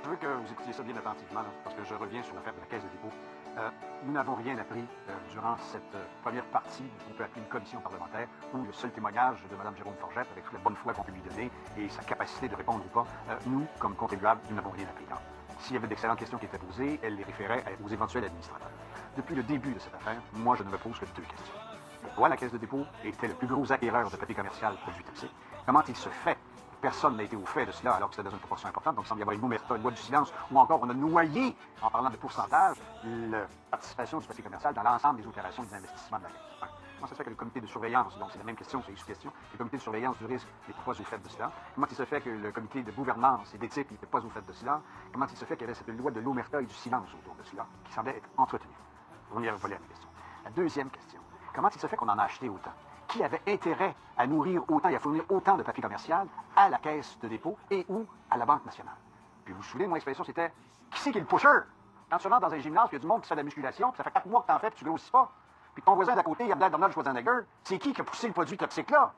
Je veux que vous écoutiez ça bien attentivement, là, parce que je reviens sur l'affaire de la Caisse de dépôt. Nous n'avons rien appris durant cette première partie qu'on peut appeler une commission parlementaire, où le seul témoignage de Mme Jérôme Forgette, avec toute la bonne foi qu'on peut lui donner et sa capacité de répondre ou pas, nous, comme contribuables, nous n'avons rien appris. S'il y avait d'excellentes questions qui étaient posées, elle les référait aux éventuels administrateurs. Depuis le début de cette affaire, moi, je ne me pose que deux questions. Pourquoi la Caisse de dépôt était le plus gros acquéreur de papier commercial pour le 18e? Comment il se fait que personne n'a été au fait de cela alors que c'était dans une proportion importante? Donc, il semble y avoir une omerta, une loi du silence, ou encore on a noyé, en parlant de pourcentage, la participation du papier commercial dans l'ensemble des opérations et des investissements de la Caisse. Comment ça se fait que le comité de surveillance, donc c'est la même question, c'est une sous-question, le comité de surveillance du risque n'est pas au fait de cela? Comment il se fait que le comité de gouvernance et d'éthique n'était pas au fait de cela? Comment il se fait qu'il y avait cette loi de l'omerta et du silence autour de cela, qui semblait être entretenue? Premier volet à la question. La deuxième question, comment il se fait qu'on en a acheté autant? Qui avait intérêt à nourrir autant et à fournir autant de papier commercial à la Caisse de dépôt et ou à la Banque nationale? Puis vous vous souvenez, mon expression, c'était « Qui c'est qui est le pusher? » Quand tu rentres dans un gymnase, puis il y a du monde qui fait de la musculation, puis ça fait 4 mois que t'en fais, puis tu grossis pas. Puis ton voisin d'à côté, il a Arnold Schwarzenegger, c'est qui a poussé le produit toxique là?